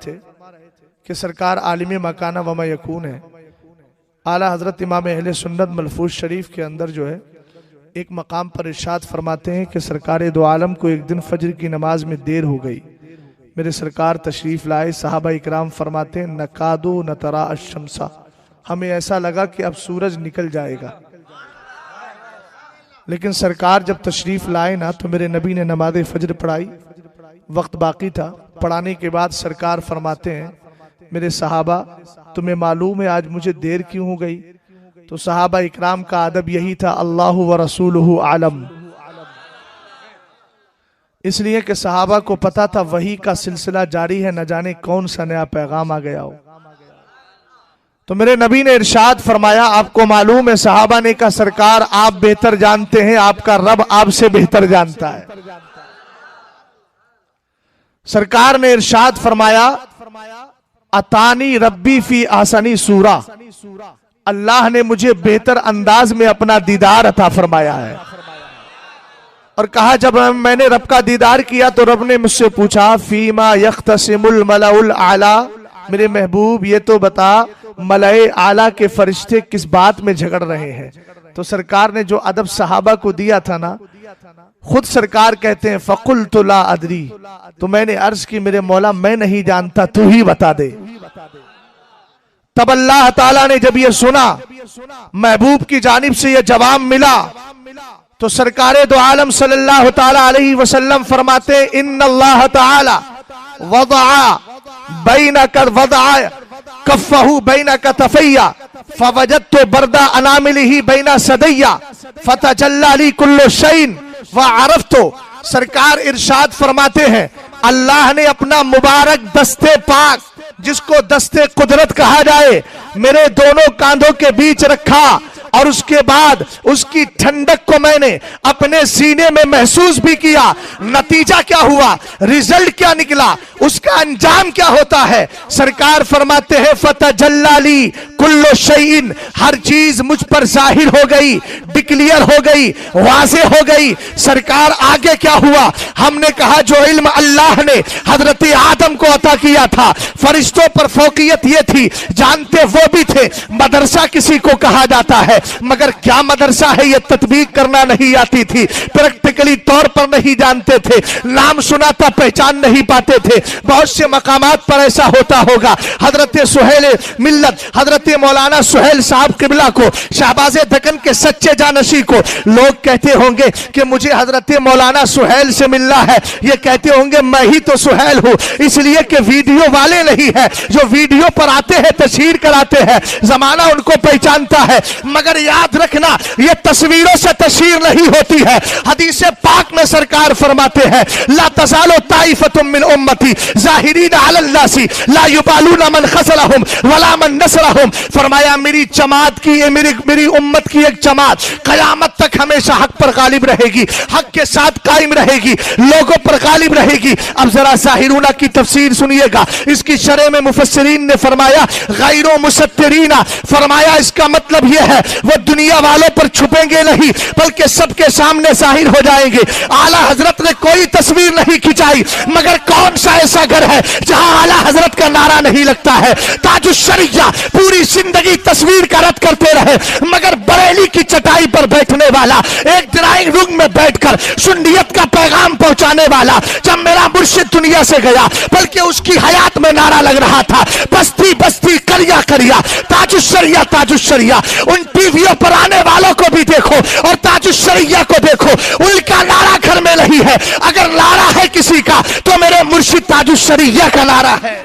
تھے کہ سرکار عالم مکانہ وما یکون ہے. اعلیٰ حضرت امام اہل سنت ملفوظ شریف کے اندر جو ہے ایک مقام پر ارشاد فرماتے ہیں کہ سرکار دو عالم کو ایک دن فجر کی نماز میں دیر ہو گئی. میرے سرکار تشریف لائے. صحابہ اکرام فرماتے ہیں نکادو نترا الشمسا، ہمیں ایسا لگا کہ اب سورج نکل جائے گا. لیکن سرکار جب تشریف لائے نا تو میرے نبی نے نماز فجر پڑھائی. وقت باقی تھا. پڑھانے کے بعد سرکار فرماتے ہیں میرے صحابہ تمہیں معلوم ہے آج مجھے دیر کیوں ہو گئی؟ تو صحابہ اکرام کا ادب یہی تھا اللہ و رسولہ عالم. اس لیے کہ صحابہ کو پتا تھا وحی کا سلسلہ جاری ہے، نہ جانے کون سا نیا پیغام آ گیا ہو. تو میرے نبی نے ارشاد فرمایا آپ کو معلوم ہے؟ صحابہ نے کہا سرکار آپ بہتر جانتے ہیں، آپ کا رب آپ سے بہتر جانتا ہے. سرکار نے ارشاد فرمایا اتانی ربی فی آسانی سورہ، اللہ نے مجھے بہتر انداز میں اپنا دیدار عطا فرمایا ہے. اور کہا جب میں نے رب کا دیدار کیا تو رب نے مجھ سے پوچھا فیما یختصم الملأ الاعلی، میرے محبوب یہ تو بتا ملائے اعلیٰ کے فرشتے کس بات میں جھگڑ رہے ہیں. تو سرکار نے جو ادب صحابہ کو دیا تھا نا، خود سرکار کہتے ہیں فقلت لا ادری، تو میں نے عرض کی میرے مولا میں نہیں جانتا تو ہی بتا دے. تب اللہ تعالیٰ نے جب یہ سنا، محبوب کی جانب سے یہ جواب ملا، تو سرکار دو عالم صلی اللہ تعالیٰ علیہ وسلم فرماتے ان اللہ تعالیٰ وضع کفہو بین کتفیہ فوجدت برد اناملہ بین صدیہ فتجلی لی کل شیء وعرفت. سرکار ارشاد فرماتے ہیں اللہ نے اپنا مبارک دستے پاک جس کو دستے قدرت کہا جائے میرے دونوں کاندھوں کے بیچ رکھا، اور اس کے بعد اس کی ٹھنڈک کو میں نے اپنے سینے میں محسوس بھی کیا. نتیجہ کیا ہوا، ریزلٹ کیا نکلا، اس کا انجام کیا ہوتا ہے؟ سرکار فرماتے ہیں فتجلی لی کل شیء، ہر چیز مجھ پر ظاہر ہو گئی، ڈکلیئر ہو گئی، واضح ہو گئی. سرکار آگے کیا ہوا؟ ہم نے کہا جو علم اللہ نے حضرت آدم کو عطا کیا تھا، فرشتوں پر فوقیت یہ تھی، جانتے وہ بھی تھے. مدرسہ کسی کو کہا جاتا ہے، مگر کیا مدرسہ ہے یہ تطبیق کرنا نہیں آتی تھی، پریکٹیکلی طور پر نہیں جانتے تھے، نام سنا تھا پہچان نہیں پاتے تھے. بہت سے مقامات پر ایسا ہوتا ہوگا. حضرت سہیل ملت حضرت مولانا سہیل صاحب قبلہ کو، شہباز دکن کے سچے جانشی کو لوگ کہتے ہوں گے کہ مجھے حضرت مولانا سہیل سے ملنا ہے. یہ کہتے ہوں گے میں ہی تو سہیل ہوں، اس لیے کہ ویڈیو والے نہیں ہے، جو ویڈیو پر آتے ہیں تشہیر کراتے ہیں، زمانہ ان کو پہچانتا ہے. مگر یاد رکھنا یہ تصویروں سے تشہیر نہیں ہوتی ہے. حدیث پاک میں سرکار فرماتے ہیں لا تزال طائفة من امتی ظاہرین علی الناس لا یبالون من خذلهم ولا من نصرهم. فرمایا میری جماعت کی میری امت کی ایک جماعت قیامت تک ہمیشہ حق پر غالب رہے گی، حق کے ساتھ قائم رہے گی، لوگوں پر غالب رہے گی. اب ذرا ظاہرون کی تفسیر سنیے گا. اس کی شرح میں مفسرین نے فرمایا غیر مسترین، فرمایا اس کا مطلب یہ ہے وہ دنیا والوں پر چھپیں گے نہیں بلکہ سب کے سامنے ظاہر ہو جائیں گے. اعلیٰ حضرت نے کوئی تصویر نہیں کھچائی، مگر کون سا ایسا گھر ہے جہاں اعلیٰ حضرت کا نعرہ نہیں لگتا ہے؟ تاج الشریعہ پوری زندگی تصویر کا رد کرتے رہے، مگر بریلی کی چٹائی پر بیٹھنے والا، ایک ڈرائنگ روم میں بیٹھ کر سنیت کا پیغام پہنچانے والا، جب میرا مرشد دنیا سے گیا بلکہ اس کی حیات میں نعرہ لگ رہا تھا بستی بستی کریا کریا تاج الشریعہ تاج الشریعہ. ان ٹی ویوں پر آنے والوں کو بھی دیکھو اور تاج الشریعہ کو دیکھو، ان کا نعرہ گھر میں نہیں ہے. اگر نعرہ ہے کسی کا تو میرے مرشد تاج الشریعہ کا نعرہ ہے.